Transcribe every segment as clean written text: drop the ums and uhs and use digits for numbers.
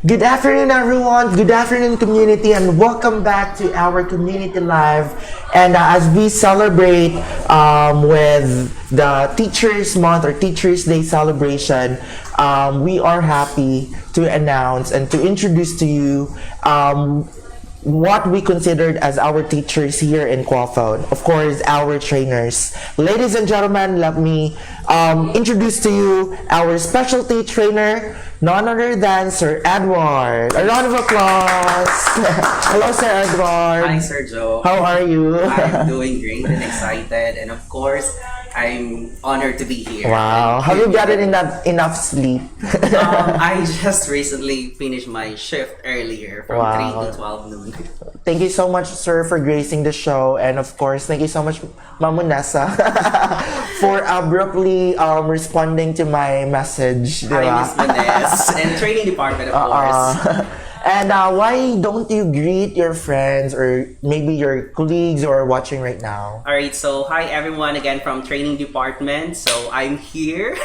Good afternoon, everyone. Good afternoon, community, and welcome back to our community live. And as we celebrate with the Teachers Month or Teachers Day celebration, we are happy to announce and to introduce to you what we considered as our teachers here in Qualfon. Of course, our trainers. Ladies and gentlemen, let me introduce to you our specialty trainer, none other than Sir Edward. A round of applause. Hello, Sir Edward. Hi, Sir Joe. How are you? I'm doing great and excited, and of course, I'm honored to be here. Wow. Have you gotten enough sleep? I just recently finished my shift earlier from 3 to 12 noon. Thank you so much, sir, for gracing the show. And of course, thank you so much, Mamunessa, for abruptly responding to my message. Hi, Miss Vanessa, and training department, of course. And why don't you greet your friends or maybe your colleagues who are watching right now? Alright, so hi everyone again from training department. So I'm here.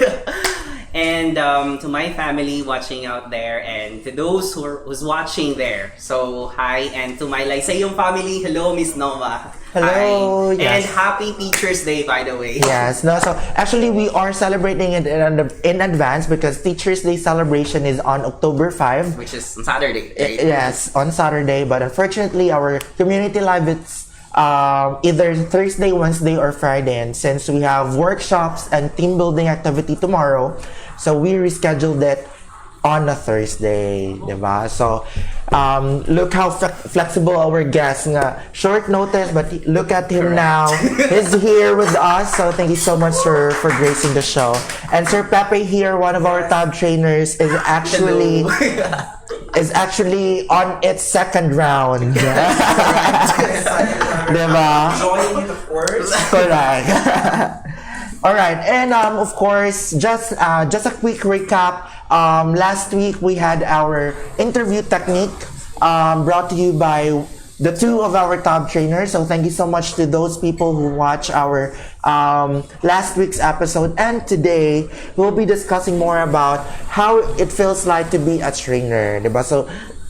And to my family watching out there, and to those who's watching there, so hi. And to my Lyceum family, hello, Miss Nova. Hello. Hi. Yes. And happy Teachers Day, by the way. Yes. No. So actually, we are celebrating it in advance because Teachers Day celebration is on October 5, which is on Saturday. Right? Yes, on Saturday. But unfortunately, our community live it's either Thursday, Wednesday, or Friday. And since we have workshops and team building activity tomorrow, so we rescheduled it on a Thursday, diba? So, look how flexible our guest. Nga, short notice, but look at him now. He's here with us. So, thank you so much, sir, for gracing the show. And Sir Pepe here, one of our top trainers, is actually on its second round. Diba? Joining, of course. Correct. All right, and of course, just a quick recap. Last week we had our interview technique brought to you by the two of our top trainers. So thank you so much to those people who watched our last week's episode. And today we'll be discussing more about how it feels like to be a trainer. Diba? So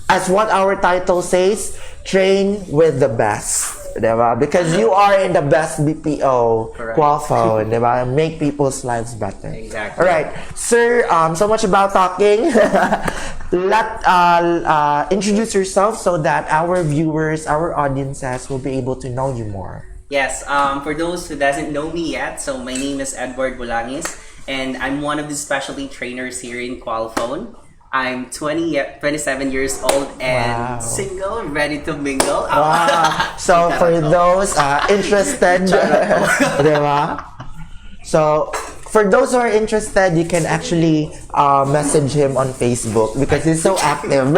as what our title says, train with the best. Diba? Because you are in the best BPO, Qualfon, diba? Make people's lives better. Exactly. All right, sir. So much about talking. Introduce yourself so that our viewers, our audiences, will be able to know you more. Yes. For those who doesn't know me yet, so my name is Edward Bolangis, and I'm one of the specialty trainers here in Qualfon. I'm 27 years old and single, ready to mingle. Wow. So for those interested, diba? So for those who are interested, you can actually message him on Facebook because he's so active.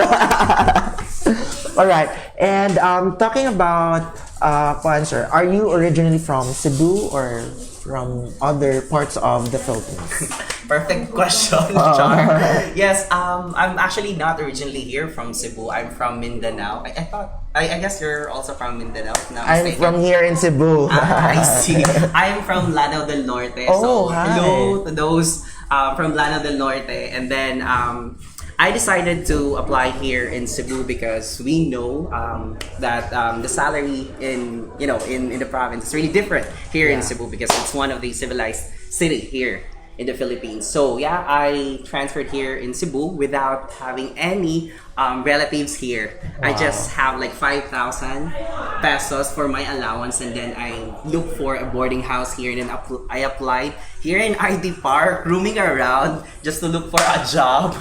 All right. And talking about Sir, are you originally from Cebu or from other parts of the Philippines? Perfect question, Char. Yes, I'm actually not originally here from Cebu. I'm from Mindanao. I guess you're also from Mindanao. I'm from here in Cebu. I see. I'm from Lanao del Norte. Oh, so hi. hello to those from Lanao del Norte. And then I decided to apply here in Cebu because we know that the salary in the province is really different here in Cebu because it's one of the civilized city here in the Philippines. So yeah, I transferred here in Cebu without having any relatives here. Wow. I just have like 5,000 pesos for my allowance, and then I look for a boarding house here, and then I applied here in ID Park, roaming around just to look for a job.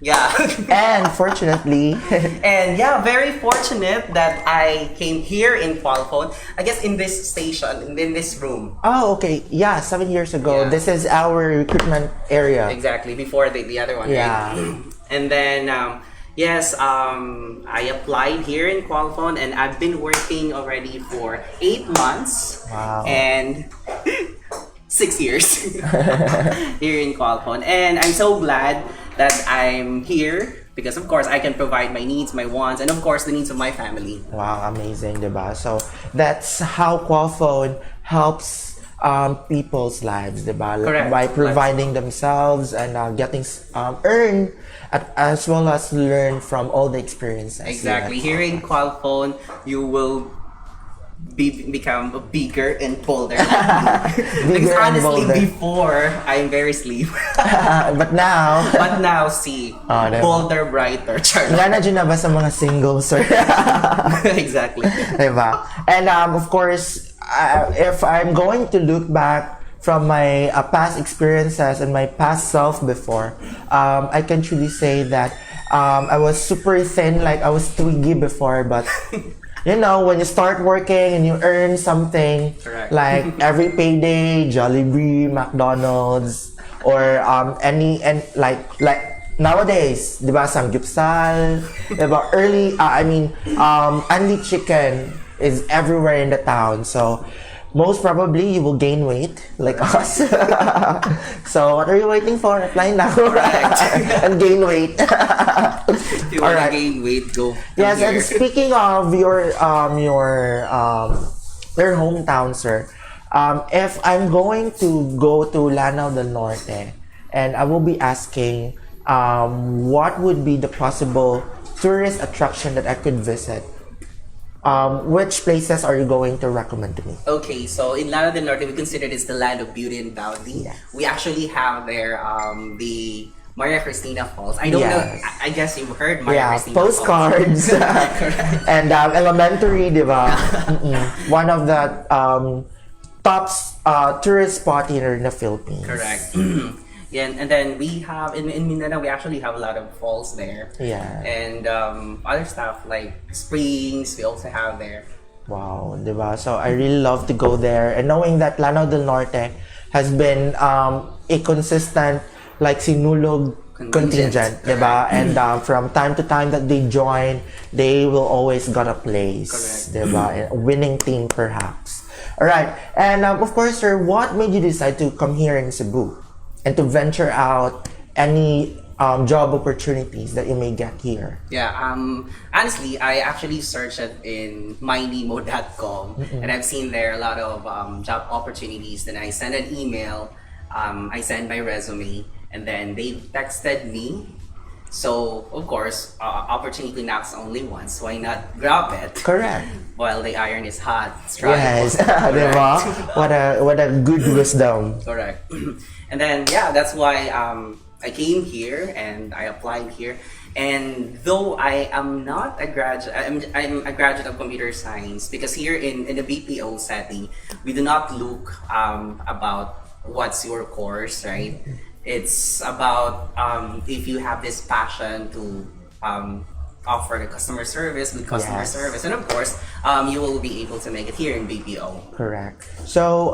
Yeah. And fortunately. And yeah, very fortunate that I came here in Qualfon. I guess in this station, in this room. Oh, okay. Yeah, 7 years ago. Yeah. This is our recruitment area. Exactly, before the other one. Yeah. Right? And then, I applied here in Qualfon, and I've been working already for 8 months. Wow. And 6 years here in Qualfon. And I'm so glad that I'm here because of course I can provide my needs, my wants, and of course the needs of my family. Wow, amazing, diba? So that's how Qualfon helps people's lives, diba? Correct. By providing themselves and getting earn as well as learn from all the experiences. Exactly. Yeah. Here in Qualfon, you will become bigger and bolder. Because Bigger and honestly, bolder. before I'm very sleep. But now, But now, see, diba? bolder, brighter. Char. Wala na dyan na ba sa mga singles, sir? Exactly. Diba? And of course, if I'm going to look back from my past experiences and my past self before, I can truly say that I was super thin, like I was twiggy before, but you know, when you start working and you earn something, Correct. like every payday, Jollibee, McDonald's, or like nowadays, di ba, samgyupsal, di ba, Anli chicken is everywhere in the town. So most probably you will gain weight like us. So what are you waiting for? Apply now. And gain weight. If you want to Alright. gain weight, go. Yes, here. and speaking of your hometown, sir, if I'm going to go to Lanao del Norte, and I will be asking, what would be the possible tourist attraction that I could visit? Which places are you going to recommend to me? Okay, so in Lanao del Norte, we consider this the land of beauty and bounty. Yes. We actually have there the Maria Cristina Falls. I don't Yes. know. I guess you've heard Maria Yeah, Cristina postcards. Correct. And elementary, di ba? One of the top tourist spot here in the Philippines. Correct. Yeah, and then we have in Mindanao, we actually have a lot of falls there. Yeah. And other stuff like springs, we also have there. Wow, di ba? So I really love to go there. And knowing that Lanao del Norte has been a consistent like sinulog contingent, di ba? And from time to time that they join, they will always got a place, Correct. di ba? A winning team perhaps. All right. And of course, sir, what made you decide to come here in Cebu and to venture out any job opportunities that you may get here? Yeah, honestly, I actually searched it in mynemo.com and I've seen there a lot of job opportunities. Then I sent an email, I sent my resume, and then they texted me. So, of course, opportunity knocks only once. Why not grab it? Correct. While the iron is hot, strike. Yes, Correct. di ba? What a good wisdom. Correct. And then, yeah, that's why I came here and I applied here. And though I am not a graduate, I'm a graduate of computer science, because here in the BPO setting, we do not look about what's your course, right? It's about if you have this passion to offer the customer service, good customer Yes. service, and of course, you will be able to make it here in BPO. Correct. So,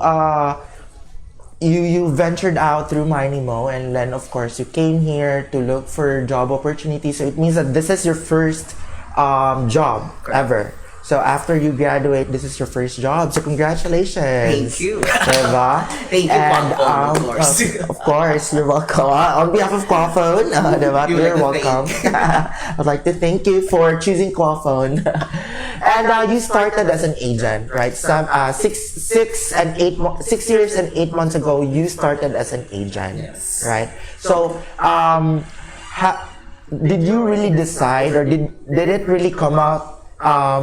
you ventured out through Mynemo, and then of course you came here to look for job opportunities. So it means that this is your first job ever. So after you graduate, this is your first job. So congratulations. Thank you. Diba? Thank you, And, Qualfon, of course. Of course, you're welcome. On behalf of Qualfon, diba? You would You're like to welcome. I'd like to thank you for choosing Qualfon. And you started as an agent, right? 6 years and 8 months ago, you started as an agent, Yes. right? So, did you really decide, or did it really come out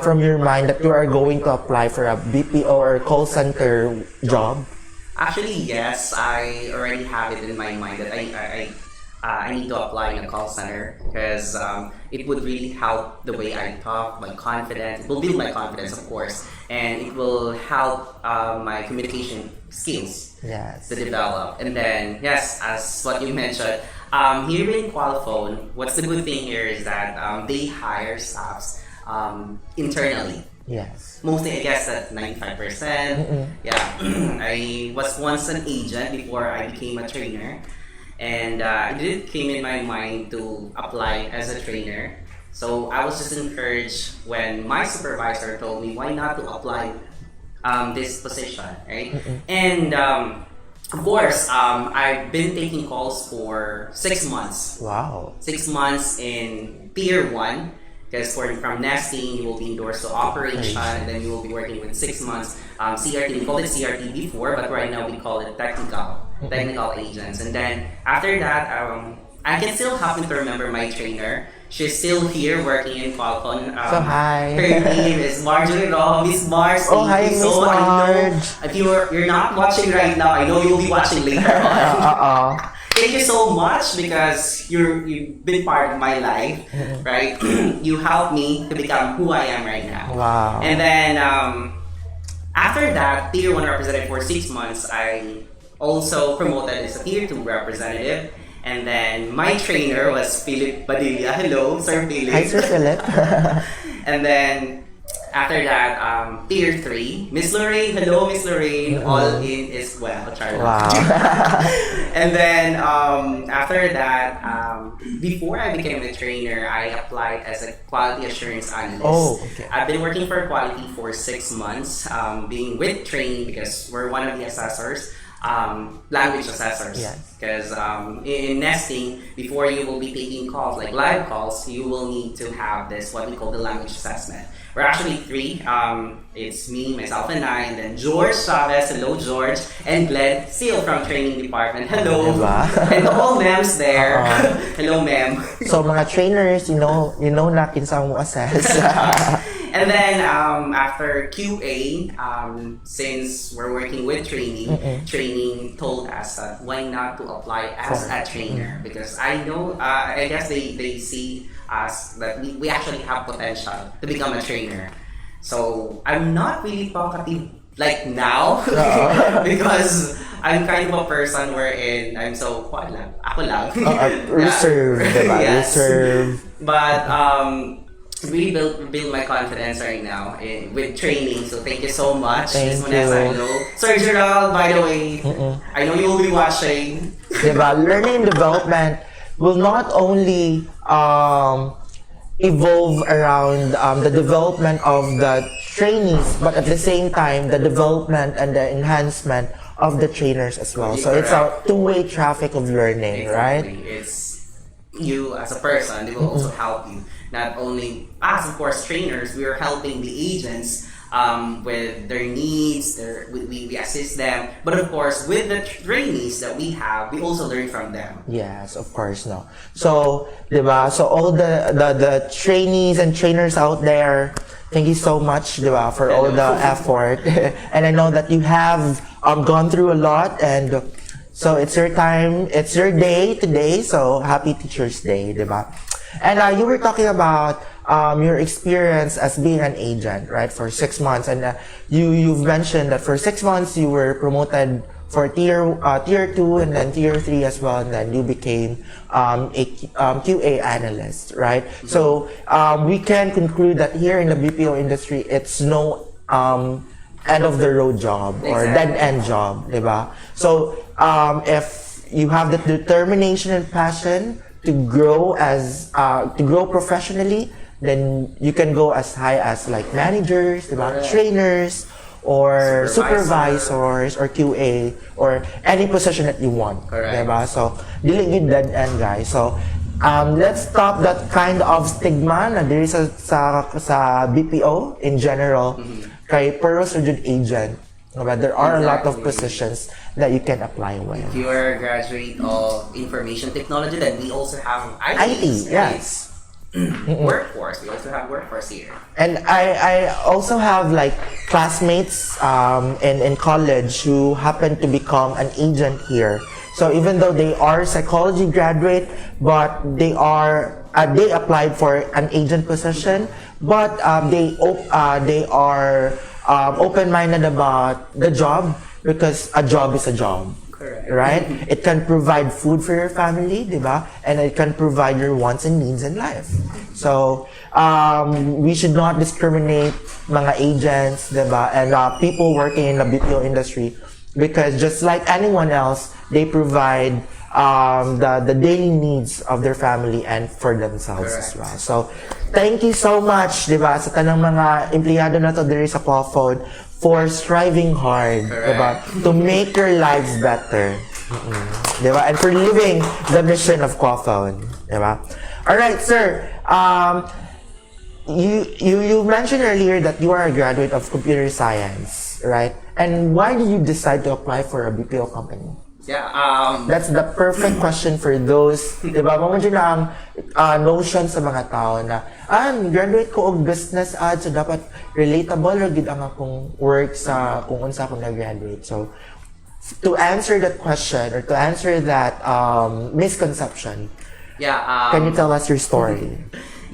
from your mind that you are going to apply for a BPO or call center job? Actually, yes, I already have it in my mind that I need to apply in a call center, because it would really help the way I talk, my confidence. It will build my confidence, of course, and it will help my communication skills Yes. to develop. And then, yes, as what you mentioned, here in Qualfon, what's the good thing here is that they hire staffs internally. Yes. Mostly, I guess, at 95%. Yeah. I was once an agent before I became a trainer. And it did came in my mind to apply as a trainer. So I was just encouraged when my supervisor told me, why not to apply this position, right? And of course, I've been taking calls for 6 months. Wow. 6 months in Tier 1. Because from nesting, you will be endorsed to operation, and then you will be working with 6 months CRT. We called it CRT before, but right now we call it technical agents. And then after that, I can still happen to remember my trainer. She's still here working in Qualfon. So hi. Her name is Marjorie Rojo, Miss Mars. Oh hi, Miss So I know Marge. if you're not watching right now, I know you'll be watching later on. Thank you so much because you've been part of my life, right? You helped me to become who I am right now. Wow. And then after that, Tier 1 representative for 6 months, I also promoted as a Tier 2 representative. And then my trainer was Philip Padilla. Hello, Sir Philip. Hi, Sir Philip. And then after that, Tier 3, Miss Lorraine. Hello, Miss Lorraine. All in is well. Wow. And then after that, before I became a trainer, I applied as a quality assurance analyst. Oh, okay. I've been working for quality for 6 months, being with training because we're one of the assessors. Language assessors. Because in nesting, before you will be taking calls, like live calls, you will need to have this, what we call the language assessment. We're actually 3. It's me, myself, and I, and then George Chavez, hello George, and Glenn, still from training department, hello. And all ma'ams there, hello ma'am. So mga trainers, you know na kinsang mo assess. And then after QA, since we're working with training, training told us that why not to apply as a trainer, because I know, I guess they see us that we actually have potential to become a trainer. So I'm not really talkative like now because I'm kind of a person wherein I'm so quiet lang. Ako lang. Reserved, diba? Yes. Reserved. But really build my confidence right now with training. So thank you so much, Ms. Vanessa. Hello. Sir Gerald, by the way, I know you will be watching. Diba? Learning and development will not only evolve around the development of the trainees, but at the same time, the development and the enhancement of the trainers as well. So it's a two-way traffic of learning, right? It's you as a person, they will also help you. Not only us, of course, trainers, we are helping the agents with their needs, we assist them. But of course, with the trainees that we have, we also learn from them. Yes, of course, no. So, diba? So all the trainees and trainers out there, thank you so much, diba, for all the effort. And I know that you have gone through a lot, and so it's your time, it's your day today. So happy Teachers Day, diba? And you were talking about your experience as being an agent, right, for 6 months, and you've mentioned that for 6 months you were promoted for tier 2 and then tier 3 as well, and then you became a QA analyst, right? So we can conclude that here in the BPO industry, it's no end of the road job or dead end job, diba? So if you have the determination and passion to grow professionally, then you can go as high as like managers, trainers, or supervisors, or QA, or any position that you want. Diba? So, dili good dead end, guys. So, let's stop that kind of stigma na diri sa BPO in general kay purpose agent. But there are a lot of positions that you can apply with. If you are a graduate of information technology, then we also have IT, yes. Workforce. We also have workforce here. And I also have like classmates in college who happen to become an agent here. So even though they are psychology graduate, but they applied for an agent position, but they are open-minded about the job, because a job is a job. Correct. Right? It can provide food for your family, diba? And it can provide your wants and needs in life. So, we should not discriminate mga agents, diba? And people working in the BPO industry, because just like anyone else, they provide the daily needs of their family and for themselves as well. So, thank you so much, diba, sa tanang mga empleyado na to diri sa Qualfon for striving hard, diba, to make your lives better, diba, and for living the mission of Qualfon, diba. All right, sir. you mentioned earlier that you are a graduate of computer science, right? And why did you decide to apply for a BPO company? Yeah. That's the perfect question for those, di ba? Mga dyan ang notion sa mga tao na, graduate ko og business ad, so dapat relatable ra gid ang akong work sa kung unsa akong nag-graduate. So, to answer that question or to answer that misconception, yeah. can you tell us your story?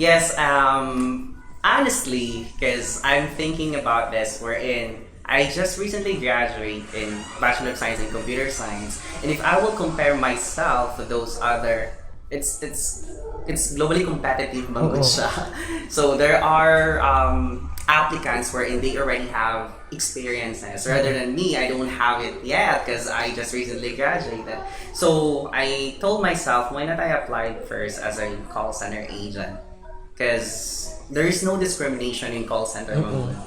Yes. Honestly, because I'm thinking about this, I just recently graduated in Bachelor of Science in Computer Science, and if I will compare myself to those other, it's globally competitive manggod siya. So there are applicants wherein they already have experiences, rather than me, I don't have it yet because I just recently graduated. So I told myself, why not I applied first as a call center agent? Because there is no discrimination in call center manggod.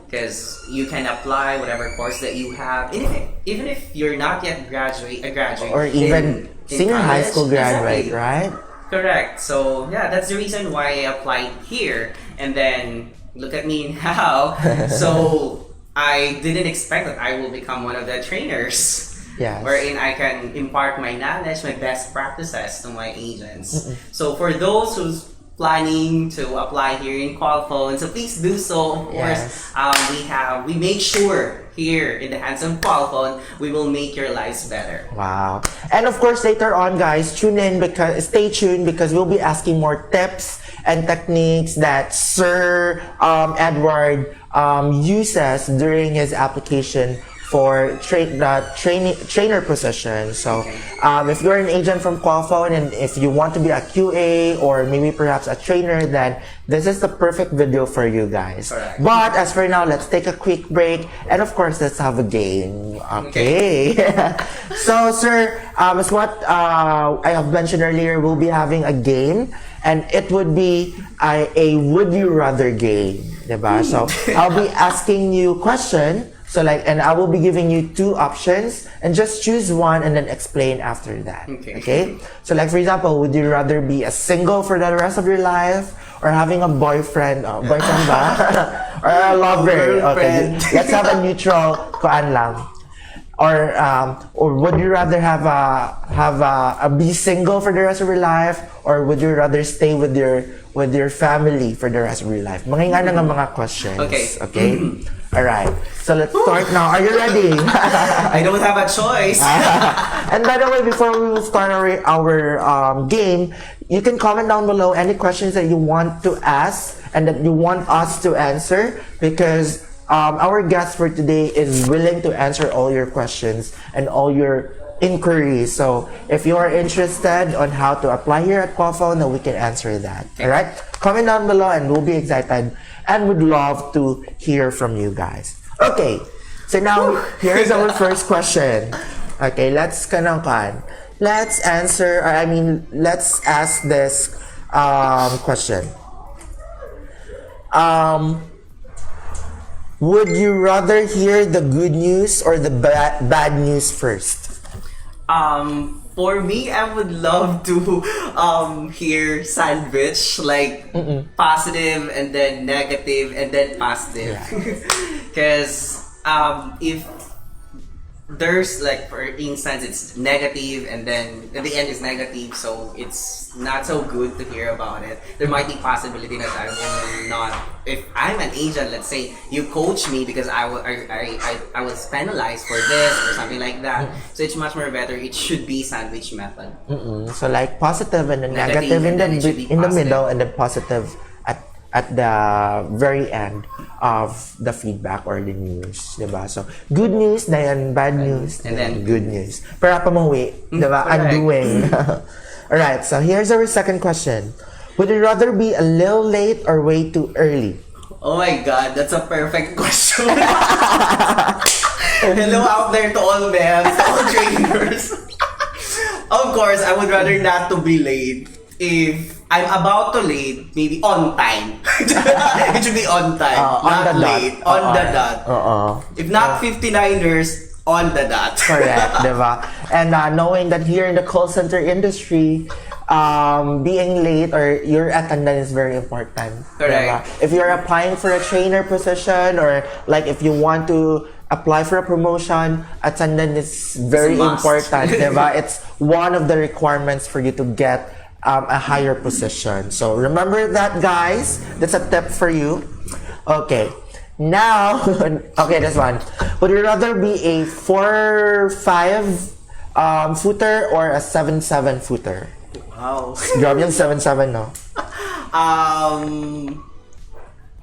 Because you can apply whatever course that you have, even if you're not yet a graduate, or even in senior college, high school graduate, exactly. right? Correct. So yeah, that's the reason why I applied here. And then look at me now. So I didn't expect that I will become one of the trainers. Yes. Wherein I can impart my knowledge, my best practices to my agents. So for those who's planning to apply here in Qualfon, so please do so. Of course, we make sure here in the hands of Qualfon, we will make your lives better. Wow. And of course, later on, guys, stay tuned because we'll be asking more tips and techniques that Sir Edward uses during his application for trainer position. So if you're an agent from Qualfon and if you want to be a QA or maybe perhaps a trainer, then this is the perfect video for you guys. Correct. But as for now, let's take a quick break and of course let's have a game. Okay. So sir, as what I have mentioned earlier, we'll be having a game and it would be a would you rather game, diba? So I'll be asking you question. So and I will be giving you two options and just choose one and then explain after that. Okay? So for example, would you rather be a single for the rest of your life or having a boyfriend, boyfriend ba? Or a lover? Okay, let's have a neutral kuan lang. Or would you rather have a be single for the rest of your life or would you rather stay with your family for the rest of your life? Mga nga mga questions. Okay? All right. So let's start now. Are you ready? I don't have a choice. And by the way, before we will start our game, you can comment down below any questions that you want to ask and that you want us to answer because our guest for today is willing to answer all your questions and all your inquiries. So if you are interested on how to apply here at Qualfon, then we can answer that. All right? Comment down below and we'll be excited and would love to hear from you guys. Okay, so now here's our first question. Okay, let's ask this question. Would you rather hear the good news or the bad news first? For me, I would love to hear sandwich, like positive and then negative and then positive. Because if there's for instance, it's negative and then at the end is negative, so it's not so good to hear about it. There might be possibility that I will not. If I'm an agent, let's say you coach me because I was penalized for this or something like that. So it's much more better. It should be sandwich method. So positive and then negative in the middle and then positive at the very end of the feedback or the news, diba? So good news, then bad news, and then good news. Para pamuwi, diba? Undoing. All right. So here's our second question. Would you rather be a little late or way too early? Oh my God, that's a perfect question. Hello out there to all them, to all trainers. Of course, I would rather not to be late. If I'm about to late, maybe on time. It should be on time, not late. On the dot. If not 59ers, on the dot. Correct, diba? And knowing that here in the call center industry, being late or your attendance is very important. Correct. Diba? If you're applying for a trainer position or like if you want to apply for a promotion, attendance is very It's a must. important. Diba? It's one of the requirements for you to get a higher position. So remember that, guys. That's a tip for you. Okay. Now, okay, this one. Would you rather be a 4'5" footer or a 7'7" footer? Wow. Grabe yung 7'7", no?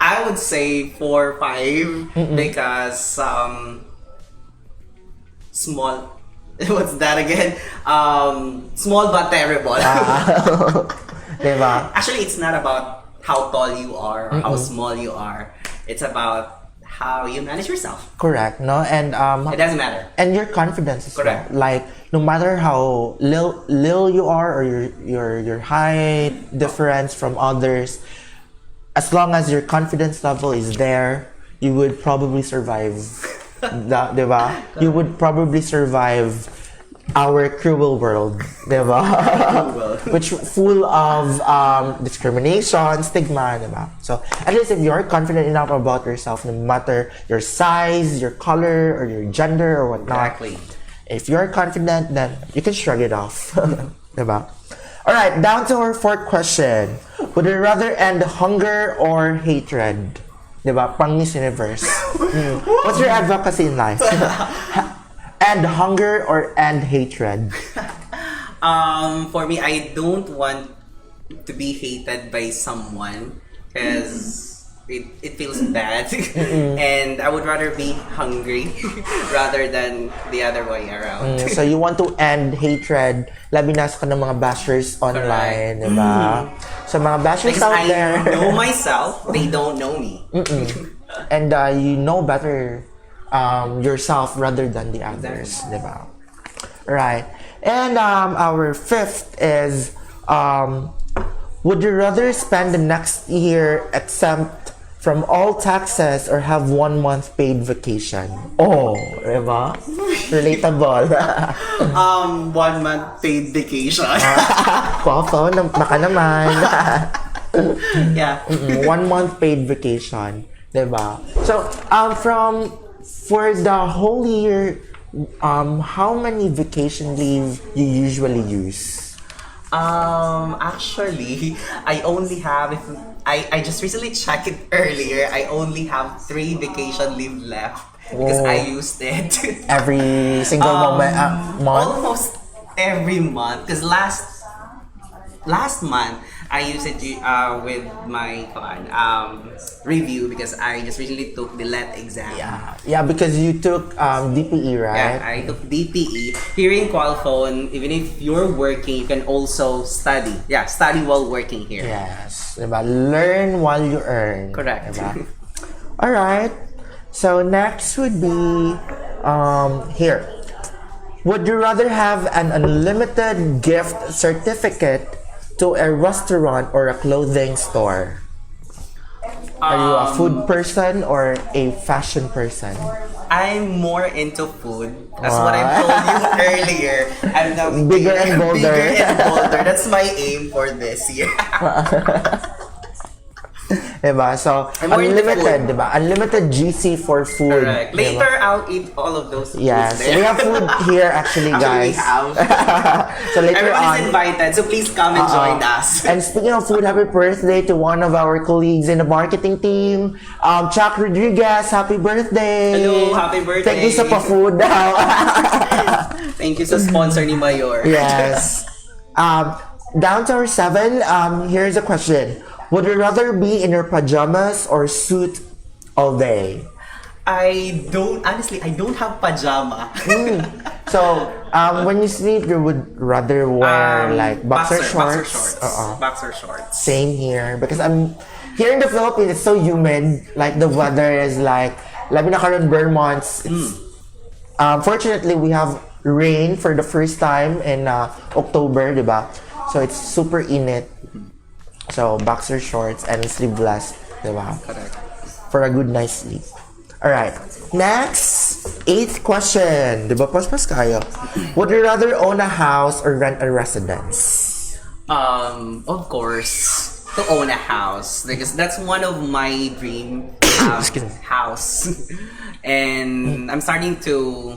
I would say 4'5" because small. What's that again? Small but terrible. Diba? Actually, it's not about how tall you are or how small you are. It's about how you manage yourself. Correct, no? And It doesn't matter. and your confidence as Correct. well. Like no matter how little you are or your height difference from others, as long as your confidence level is there, you would probably survive. Diba? You would probably survive our cruel world, diba? Which full of discrimination, stigma, diba? So at least if you're confident enough about yourself, no matter your size, your color, or your gender or whatnot, Exactly. if you're confident, then you can shrug it off, diba? All right, down to our fourth question. Would you rather end hunger or hatred? Diba? Pang Miss Universe. What's your advocacy in life? End hunger or end hatred? For me, I don't want to be hated by someone because it feels bad, and I would rather be hungry rather than the other way around. So you want to end hatred, labi na sa kanang mga bashers online, diba? So mga bashers Because out I there. know myself, they don't know me. And you know better yourself rather than the others, diba? Right. And our fifth is, would you rather spend the next year exempt from all taxes or have 1 month paid vacation? Oh, diba? Relatable. 1 month paid vacation. Qualfon, maka naman. Yeah. 1 month paid vacation, diba? So, for the whole year, how many vacation leave you usually use? Actually, I only have, I just recently checked it earlier, I only have 3 vacation leave left because Oh. I used it. Every single month? Almost every month because last month I used it with my review because I just recently took the LET exam. Yeah, because you took DPE, right? Yeah, I took DPE. Here in Qualfon, even if you're working, you can also study. Yeah, study while working here. Yes, diba? Learn while you earn. Correct. Diba? All right. So next would be here. Would you rather have an unlimited gift certificate to a restaurant or a clothing store? Are you a food person or a fashion person? I'm more into food. That's what I told you earlier. I'm now Bigger and bolder. Bigger and bolder. That's my aim for this year. Diba? So, I'm more into unlimited, food. diba? Unlimited GC for food. Correct. diba? Later, I'll eat all of those foods Yes, there. we have food here actually, Actually, we guys. have. So later Everyone is on. invited, so please come and join us. And speaking of food, happy birthday to one of our colleagues in the marketing team, Chuck Rodriguez. Happy birthday! Hello, happy birthday. Thank you sa pa-food daw. Thank you sa sponsor ni Mayor. Yes. Down to our 7. Here's a question. Would you rather be in your pajamas or suit all day? I don't have pajama. So, when you sleep, you would rather wear like boxer shorts. Boxer shorts. Same here because I'm here in the Philippines. It's so humid. Like the weather is like labi na karon bare months. It's fortunately we have rain for the first time in October, diba? So it's super init. So boxer shorts and sleeveless, diba? Correct. For a good night's sleep. All right. Next, 8th question. Diba pas kayo? Would you rather own a house or rent a residence? Of course, to own a house because that's one of my dream Excuse me. house, and I'm starting to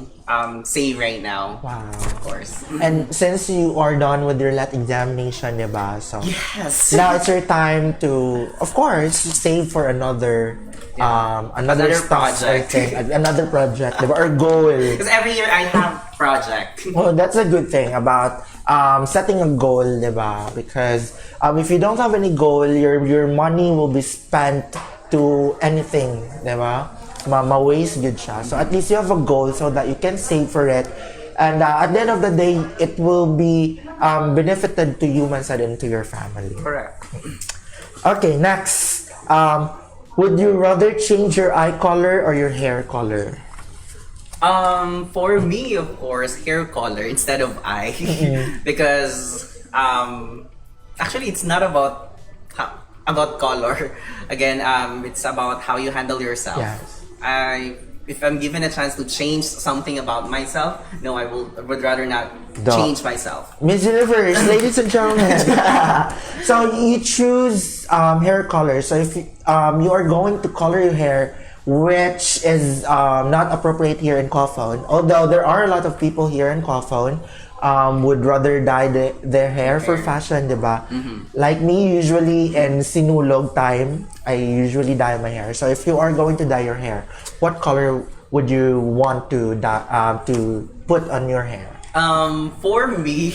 save right now. Wow. Of course. And since you are done with your LAT examination, diba? So Yes. now it's your time to, of course, save for another Another stuff, I project. think. Another project, diba? Or goal. Because every year I have project. Well, that's a good thing about setting a goal, diba? Because if you don't have any goal, your money will be spent to anything, diba? Ma-waste good siya. So at least you have a goal so that you can save for it. And at the end of the day, it will be benefited to you and to your family. Correct. Okay, next. Would you rather change your eye color or your hair color? For me, of course, hair color instead of eye, because actually it's not about color. Again, it's about how you handle yourself. Yes. If I'm given a chance to change something about myself, no, I would rather not Duh. change myself. Miss Universe, ladies and gentlemen. So you choose hair color. So if you are going to color your hair, which is not appropriate here in Qualfon, although there are a lot of people here in Qualfon would rather dye their hair for fashion, diba? Like me, usually in sinulog time, I usually dye my hair. So if you are going to dye your hair, what color would you want to to put on your hair? For me,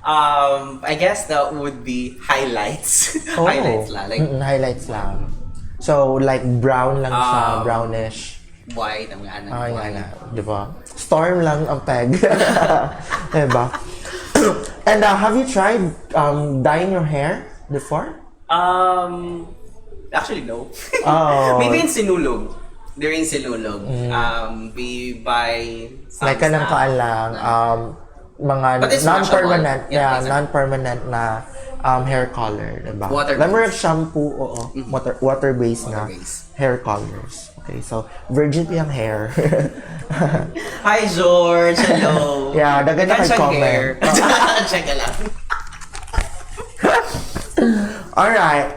I guess that would be highlights. Oh. Highlights lang, like Highlights lang. So like brown lang siya, brownish. white, ang nga Ah, white. yan na, di ba? Storm lang ang peg. Di ba? And have you tried dyeing your hair before? Actually no. Oh. Maybe in Sinulog. During Sinulog, we buy some Like kanang stuff. kaan lang, mga But it's non-permanent, washable. Yeah, it's non-permanent na hair color, diba? Water-based. Remember shampoo, oo, water-based na Water-based. hair colors. Okay, so virgin yung hair. Hi George, hello. Yeah, dagan na kay Kansang comment. hair. Check ka lang. Alright,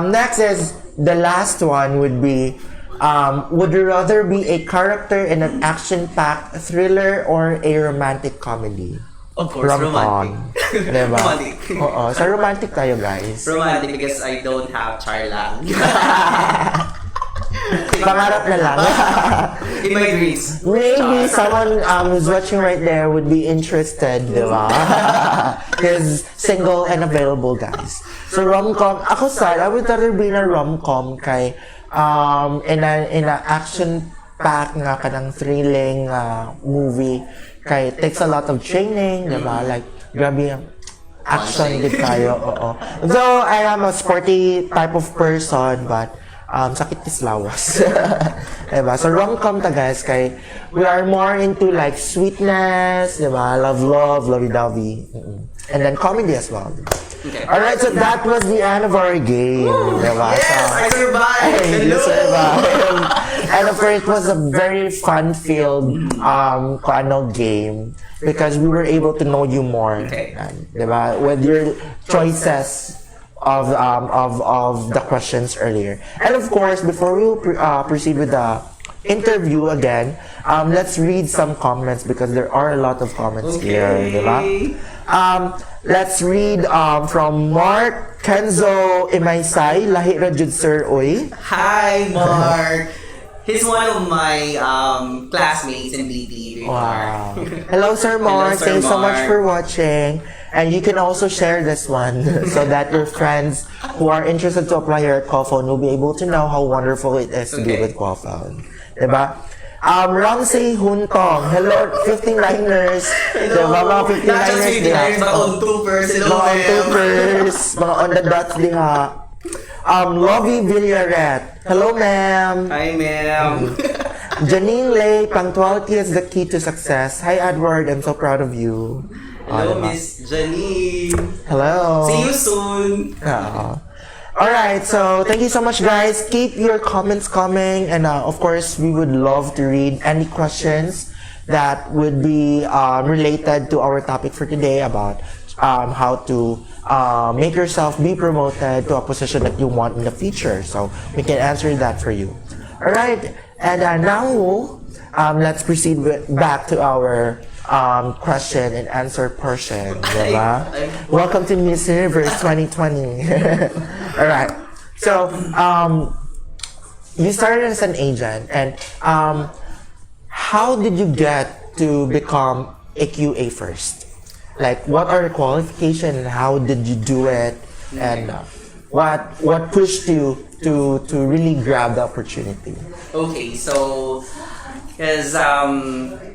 next is, the last one would be, would you rather be a character in an action-packed thriller or a romantic comedy? Of course, romantic. Diba? Romantic. Oo, so romantic tayo, guys. Romantic because I don't have charlang. Pangarap na lang. In my dreams. Maybe someone who's watching right there would be interested, di ba? Because single and available, guys. So rom-com, ako sad, I would rather be in a rom-com kay in a action-packed nga kanang thrilling movie kay it takes a lot of training, di ba? Like, grabe yung action din tayo, oo. Though I am a sporty type of person, but sakit is lawas. Diba? So rom-com ta guys, kay we are more into like sweetness, diba? Love, lovey-dovey. And then comedy as well. Okay. Alright, so that was the end of our game. Diba? Yes, I survived! Hey, you Hello! survived. And of course, it was a very fun-filled game because we were able to know you more. Okay. Diba? With your choices of the questions earlier. And of course, before we proceed with the interview again, let's read some comments because there are a lot of comments here, diba? Let's read from Mark Kenzo Imaysay, lahi ra jud sir oy. Hi, Mark. He's one of my classmates in BD. Wow. Hello, Sir Mark. Sir Thanks so much Mark. for watching. And you can also share this one so that your friends who are interested to apply here at Qualfon will be able to know how wonderful it is to be Okay. with Qualfon. Diba? Ramsey Huntong. Hello, 59ers. Diba? Mga 59ers Not just 59ers, but on toopers. Hello, Mga on ma'am. toopers. Mga on the dots diha. Lovey Villaret. Hello, ma'am. Hi, ma'am. Janine Lay, punctuality is the key to success. Hi, Edward. I'm so proud of you. Hello, diba? Miss Janine. Hello. See you soon. Alright, so thank you so much, guys. Keep your comments coming. And of course, we would love to read any questions that would be related to our topic for today about how to make yourself be promoted to a position that you want in the future. So we can answer that for you. All right, and now let's proceed back to our question and answer portion. Diba? Welcome to Miss Universe 2020. All right, so you started as an agent, and how did you get to become a QA first? Like, what are the qualifications and how did you do it? And what pushed you to really grab the opportunity? Okay, so because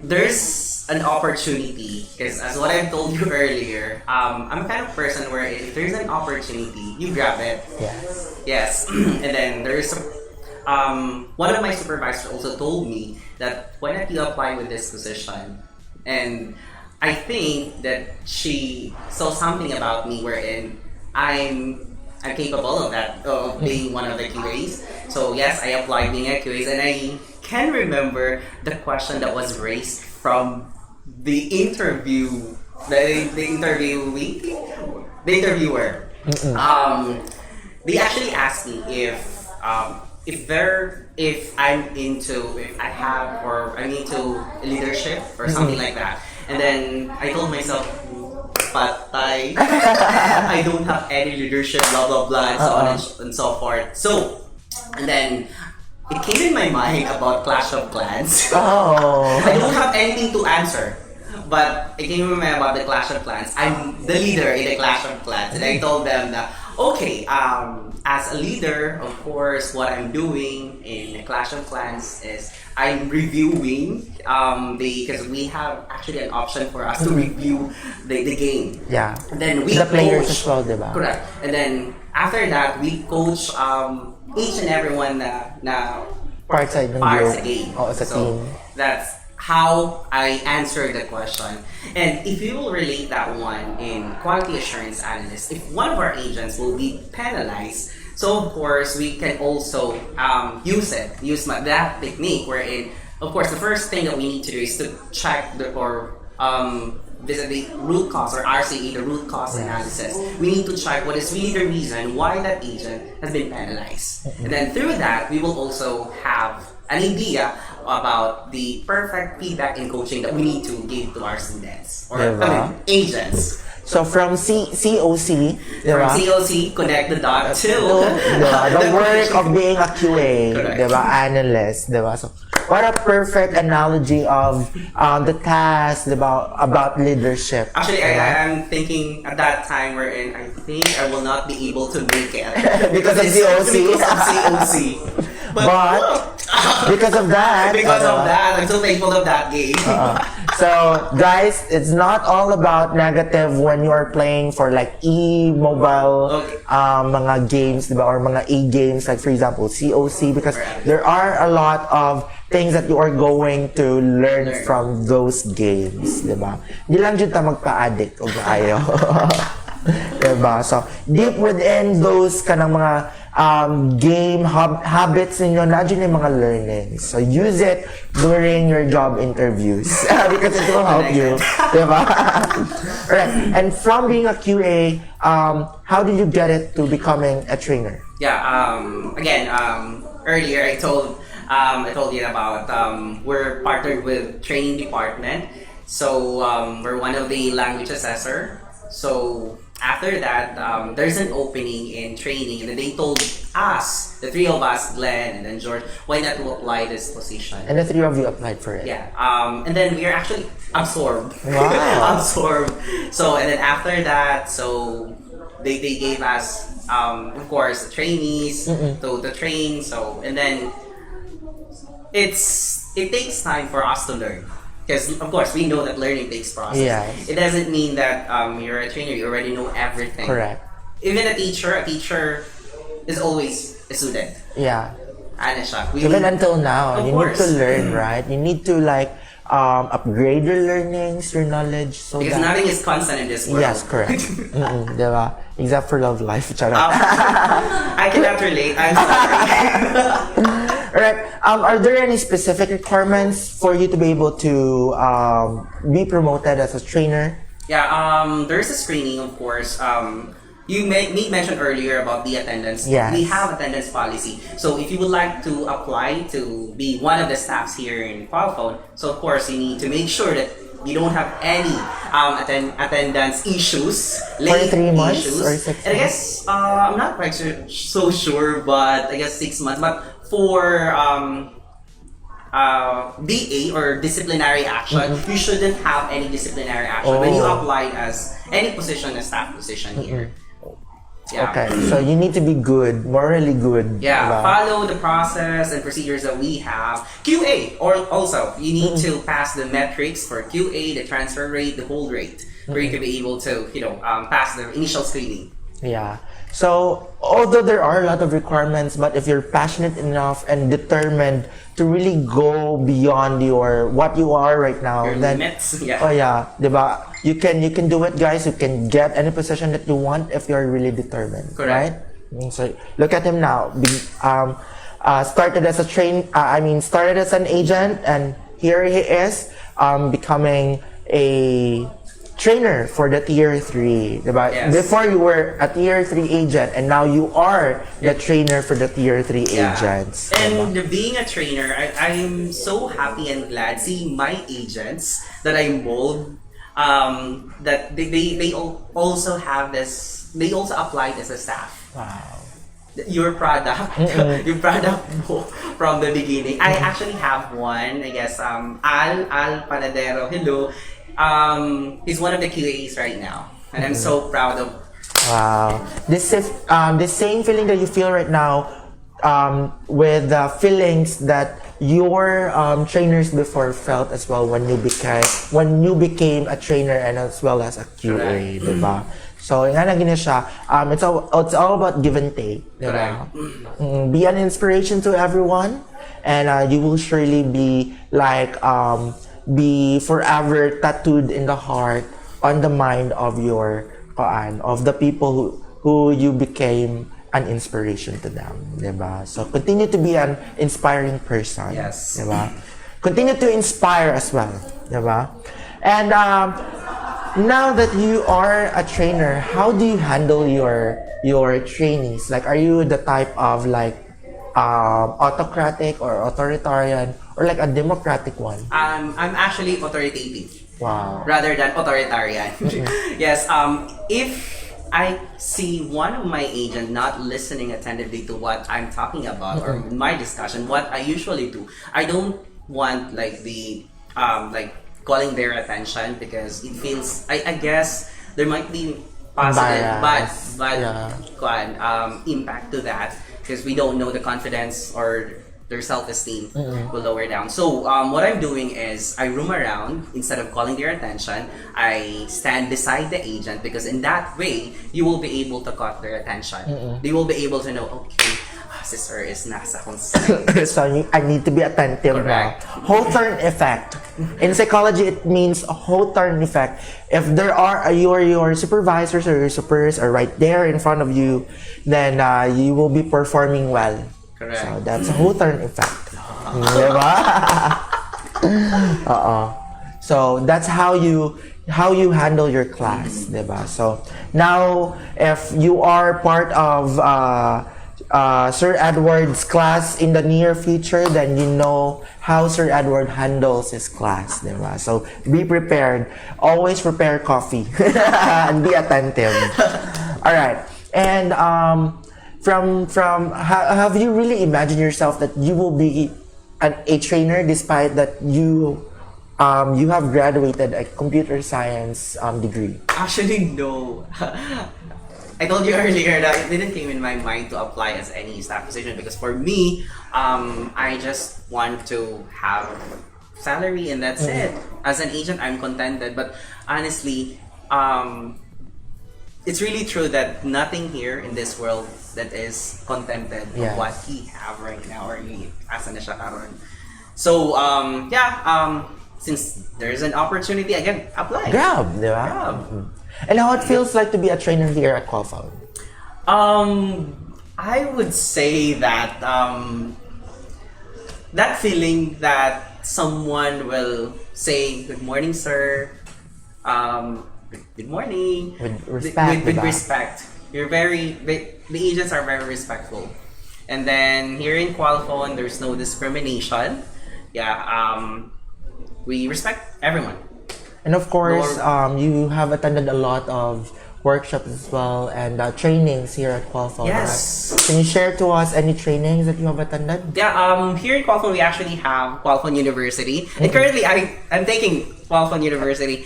there's an opportunity, because as what I've told you earlier, I'm a kind of person where if there's an opportunity, you grab it. Yes. Yes, and then there's one of my supervisors also told me that why not you apply with this position, and I think that she saw something about me wherein I'm capable of that, of being one of the QAs. So yes, I applied being a QA, and I can remember the question that was raised from the interview, the interviewee, the interviewer. They actually asked me if I'm into leadership or something like that. And then I told myself, patay, I don't have any leadership, blah blah blah, and so on and so forth. So, and then it came in my mind about Clash of Clans. Oh. I don't have anything to answer, but it came in my mind about the Clash of Clans. I'm the leader in the Clash of Clans, and I told them that okay, as a leader, of course, what I'm doing in the Clash of Clans is I'm reviewing because we have actually an option for us to review the game. Yeah. And then we the players coach, as well, diba? Correct. And then after that, we coach each and everyone na Parts ng parts group. a game. Oh, as a So team. that's how I answer the question. And if you will relate that one in quality assurance analyst, if one of our agents will be penalized, so of course we can also use that technique wherein, of course, the first thing that we need to do is to check visit the root cause, or RCE, the root cause analysis. We need to check what is really the reason why that agent has been penalized. And then through that, we will also have an idea about the perfect feedback and coaching that we need to give to our students or agents. So from COC, From diba? COC, connect the dot to Diba? The work of being a QA, Correct. diba? Analyst, diba? So what a perfect analogy of the task, diba? About leadership. Actually, diba? I'm thinking at that time wherein I think I will not be able to make it Because of it's COC. Because of COC. But because of that, I'm so thankful of that game. So guys, it's not all about negative when you are playing for like mobile mga games, diba? Or mga games, like for example COC, because there are a lot of things that you are going to learn from those games, diba? Di lang dyan ta magpa-addict o ayo. Diba? So deep within those kanang mga game habits ninyo, nadyan yung mga learnings. So use it during your job interviews because it will help you. Diba? Alright. And from being a QA, how did you get it to becoming a trainer? Yeah. Again, earlier I told you about we're partnered with training department. So we're one of the language assessor. So after that, there's an opening in training, and then they told us, the three of us, Glenn and then George, why not to apply this position? And the three of you applied for it. Yeah. And then we are actually absorbed. Wow. Absorbed. So and then after that, so they gave us of course trainees to train. So and then it takes time for us to learn. Because of course we know that learning takes process. Yes. It doesn't mean that you're a trainer, you already know everything. Correct. Even a teacher is always a student. Yeah. Ano siya? Even until now, Of you course. need to learn, right? You need to like upgrade your learnings, your knowledge, so Because that nothing is constant in this world. yes, correct. Diba? Except for love life. Charot. I cannot relate. I'm sorry. Alright. Are there any specific requirements for you to be able to be promoted as a trainer? Yeah, there's a screening, of course. You made mention earlier about the attendance. Yes. We have attendance policy. So if you would like to apply to be one of the staffs here in Qualfon, so of course you need to make sure that you don't have any attendance issues, late 3 months issues. or 6 months? And I guess I'm not quite so sure, but I guess 6 months. But for DA or disciplinary action, you shouldn't have any disciplinary action when you apply as any position, a staff position here. Yeah. Okay, so you need to be good, morally good. Yeah, diba? follow the process and procedures that we have. QA, or also, you need to pass the metrics for QA, the transfer rate, the hold rate, for you to be able to, pass the initial screening. Yeah. So, although there are a lot of requirements, but if you're passionate enough and determined to really go beyond what you are right now, Your then limits, yeah. oh yeah, diba? You can do it, guys. You can get any position that you want if you're really determined, Correct. right? So look at him now. Started as started as an agent, and here he is, becoming a trainer for the tier 3, diba? Yes. Before you were a tier 3 agent, and now you are the trainer for the tier 3 agents. And diba? being a trainer, I'm so happy and glad seeing my agents that I mold, that they also have this, they also apply this as staff. Wow. Your product, your product from the beginning. I actually have one, I guess, Al Panadero, hello. He's one of the QAs right now, and I'm so proud of. Wow, this is the same feeling that you feel right now, with the feelings that your trainers before felt as well when you became a trainer and as well as a QA, diba? So nga na gina siya, it's all about give and take, diba? Be an inspiration to everyone, and you will surely be like be forever tattooed in the heart, on the mind of of the people who you became an inspiration to them, diba? So continue to be an inspiring person, Yes. diba? Continue to inspire as well, diba? And now that you are a trainer, how do you handle your trainees? Like, are you the type of like autocratic or authoritarian, or like a democratic one? I'm actually authoritative. Wow. Rather than authoritarian. Yes. If I see one of my agent not listening attentively to what I'm talking about or my discussion, what I usually do, I don't want like the like calling their attention, because it feels, I guess there might be positive but impact to that, because we don't know the confidence or their self-esteem will lower down. So what I'm doing is I roam around. Instead of calling their attention, I stand beside the agent, because in that way you will be able to cut their attention. They will be able to know, okay, si sir is nasa kung saan. So I need to be attentive. Correct. Now. Whole turn effect. In psychology, it means a whole turn effect. If there are your supervisors or your superiors are right there in front of you, then you will be performing well. Correct. So that's a whole turn effect. Diba? So that's how you handle your class, diba? So now, if you are part of Sir Edward's class in the near future, then you know how Sir Edward handles his class, diba? So be prepared. Always prepare coffee and be attentive. All right. And have you really imagined yourself that you will be a trainer, despite that you have graduated a computer science degree? Actually, no. I told you earlier that it didn't came in my mind to apply as any staff position, because for me, I just want to have salary and that's it. As an agent, I'm contented. But honestly, it's really true that nothing here in this world that is contented with what he have right now, or he asa na siya karon. So since there's an opportunity, again, apply. Grab, di ba? Grab. And how it feels like to be a trainer here at Qualfon? I would say that that feeling that someone will say, "Good morning, sir. good morning. With respect, With diba? respect. The agents are very respectful. And then here in Qualfon, there's no discrimination. Yeah, we respect everyone. And of course, you have attended a lot of workshops as well and trainings here at Qualfon. Yes. Right? Can you share to us any trainings that you have attended? Yeah, here in Qualfon, we actually have Qualfon University. And currently, I'm taking Qualfon University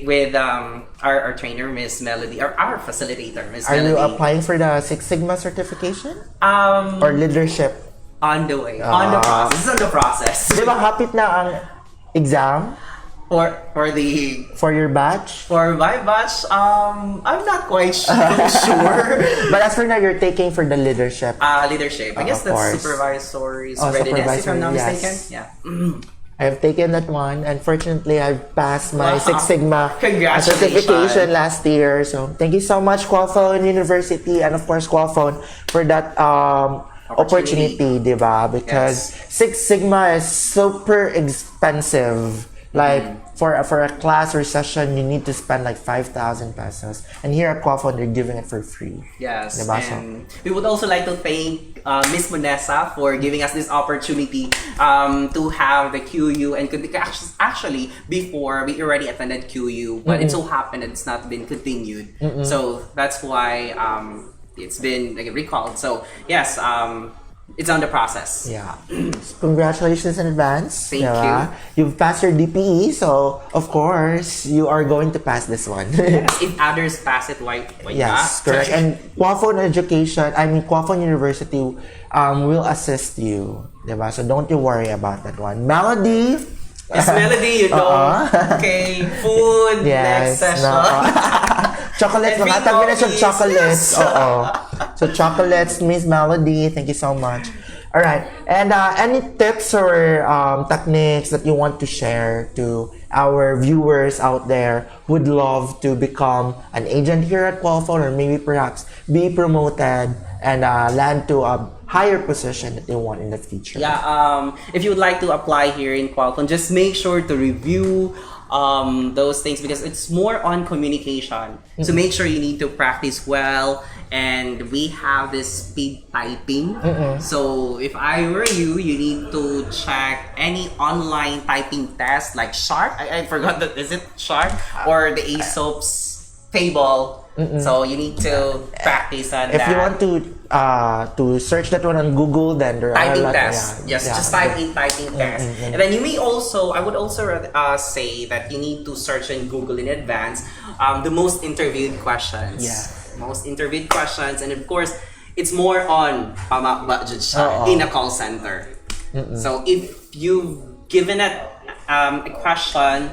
with our trainer, Miss Melody, or our facilitator, Miss Are Melody. you applying for the Six Sigma certification? Um, Or leadership? on the way. On the process. It's on the process. Di ba hapit na ang exam For your batch? For my batch, I'm not quite sure. But as for now, you're taking for the leadership. Leadership. I guess of that's course. supervisory's Oh, readiness, if I'm not supervisory, mistaken. yes. Yeah. I've taken that one. Unfortunately, I've passed my Six Sigma Congratulations. certification last year. So thank you so much, Qualfon University, and of course, Qualfon, for that opportunity, diba? Because Six Sigma is super expensive. Like, for a class or session, you need to spend like 5,000 pesos. And here at Qualfon, they're giving it for free. Yes, Diba? and we would also like to thank Miss Monessa for giving us this opportunity to have the QU, and actually before we already attended QU, but it so happened that it's not been continued. So that's why it's been like recalled. So yes, it's on the process. Yeah. Congratulations in advance. Thank diba? You've passed your DPE, so of course, you are going to pass this one. Yes, if others pass it, why Yes, not? correct. And Qualfon University will assist you. Diba? So don't you worry about that one. Melody. Yes, Melody, you know. Okay, food, next session. Chocolates, And mga free tabi na siya coffees. chocolates. Oo. So chocolates, Miss Melody, thank you so much. All right. And any tips or techniques that you want to share to our viewers out there who would love to become an agent here at Qualfon, or maybe perhaps be promoted and land to a higher position that they want in the future? Yeah, if you would like to apply here in Qualfon, just make sure to review those things, because it's more on communication. So make sure you need to practice well, and we have this speed typing. So if I were you, you need to check any online typing test like Shark. I forgot that, is it Shark or the ASOP's table? So you need to practice on If that. you want to search that one on Google, then there are a Typing lot. test. Yes, just type in typing test. And then you may also, I would also say that you need to search in Google in advance the most interviewed questions. Yeah. Most interviewed questions. And of course, it's more on budget siya in a call center. So if you've given a question,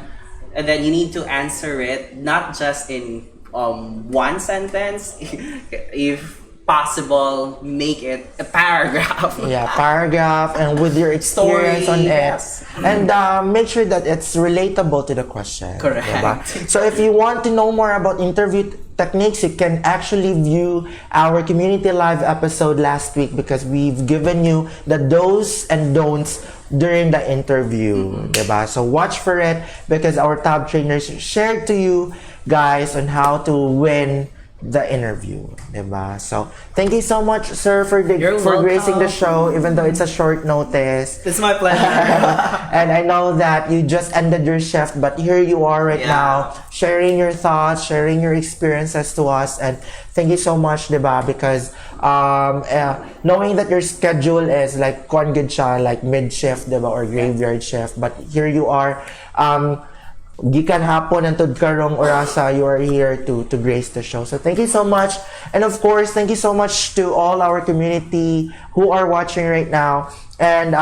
and then you need to answer it, not just in one sentence, if possible, make it a paragraph. Yeah, paragraph, and with your experience Story, on it. yes. And make sure that it's relatable to the question. Correct. Diba? So if you want to know more about interview techniques, you can actually view our Community Live episode last week, because we've given you the do's and don'ts during the interview. Diba? So watch for it, because our top trainers shared to you guys on how to win the interview, diba? So thank you so much, sir, for gracing the show, even though it's a short notice. It's my pleasure. And I know that you just ended your shift, but here you are right now, sharing your thoughts, sharing your experiences to us, and thank you so much, diba? Because knowing that your schedule is like like mid shift, diba, or graveyard shift, but here you are. Gikan hapon antod karong orasa, you are here to grace the show. So thank you so much. And of course, thank you so much to all our community who are watching right now. And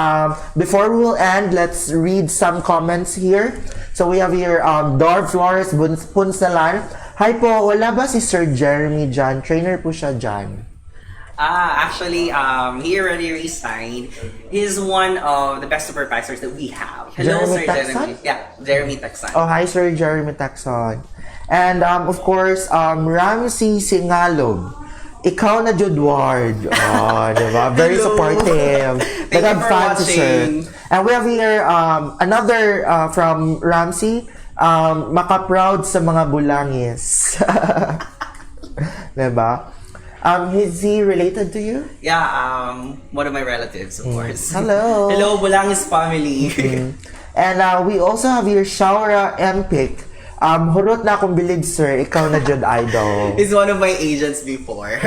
before we will end, let's read some comments here. So we have here Dor Flores Punsalan. Hi po, wala ba si Sir Jeremy dyan? Trainer po siya dyan. Actually, he already resigned. He's one of the best supervisors that we have. Hello, Jeremy Sir Taxon? Jeremy. Yeah, Jeremy Taxon. Oh, hi Sir Jeremy Taxon. And of course, Ramsey Singalog. Ikaw na Judward. Oh, diba? Very supportive. Thank you for fan to Sir. watching. And we have here another from Ramsey. maka-proud sa mga Bolangis. Diba? Is he related to you? Yeah, one of my relatives, of course. Hello. Hello, Bolangis family. And we also have here Shaura Empik. Hurot na akong bilid, sir. Ikaw na dyan, idol. He's one of my agents before.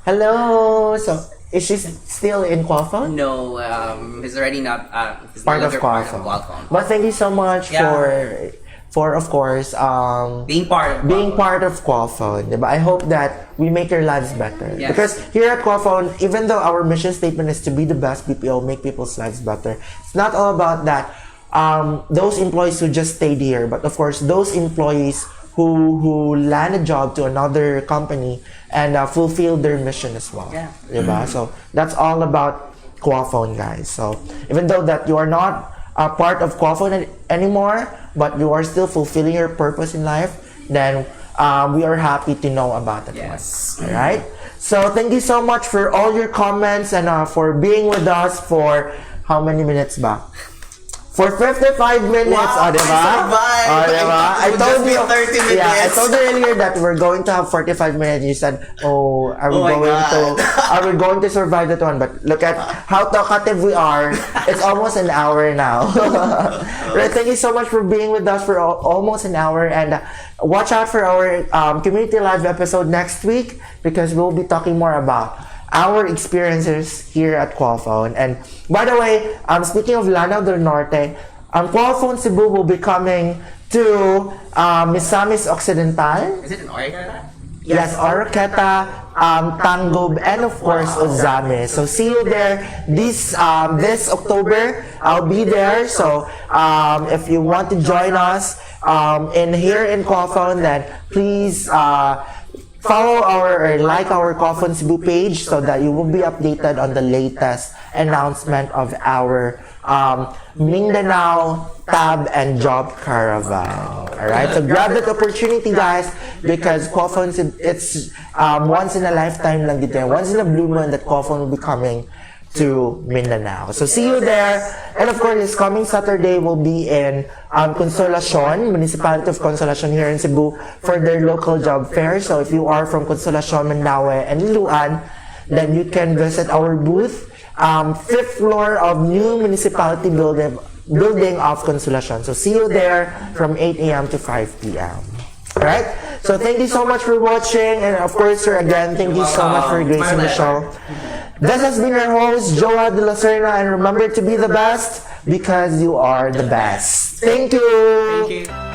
Hello. So, is she still in Qualfon? No, he's already not he's Part no of longer part of Qualfon. Qualfon. But thank you so much Yeah. for of course Being part of being Qualfon. part of Qualfon. Diba? I hope that we make your lives better. Yes. Because here at Qualfon, even though our mission statement is to be the best BPO, make people's lives better, it's not all about that. Those employees who just stayed here, but of course those employees who land a job to another company and fulfill their mission as well. Yeah. Diba? So that's all about Qualfon, guys. So even though that you are not a part of Qualfon anymore, but you are still fulfilling your purpose in life, then we are happy to know about it. Yes. All right. So thank you so much for all your comments and for being with us for how many minutes back? For 55 minutes, Wow, diba? I survived. Diba? I thought it would just be 30 minutes. Yeah, I told you earlier that we're going to have 45 minutes. You said, "Oh, are we Oh my God. are we going to survive that one?" But look at how talkative we are. It's almost an hour now. Right, thank you so much for being with us for almost an hour, and watch out for our community live episode next week because we'll be talking more about our experiences here at Qualfon. And by the way, speaking of Lanao del Norte, Qualfon Cebu will be coming to Misamis Occidental. Is it an Oregon? Yes, Oroqueta, Tangub, and of course Ozame. So see you there this October. I'll be there. So if you want to join us here in Qualfon, then please follow or like our Qualfon Cebu page so that you will be updated on the latest announcement of our Mindanao Tab and Job Caravan. Alright, so grab that opportunity, guys, because Qualfon, it's once in a lifetime lang dito. Once in a blue moon that Qualfon will be coming to Mindanao. So see you there. And of course, this coming Saturday will be in Consolacion, Municipality of Consolacion here in Cebu for their local job fair. So if you are from Consolacion, Mandaue, and Liloan, then you can visit our booth, 5th floor of new municipality building of Consolacion. So see you there from 8 a.m. to 5 p.m. Alright? So thank you so much for watching, and of course, sir, again, thank you so much for gracing the show. This has been your host, Joa de la Serna, and remember to be the best because you are the best. Thank you! Thank you.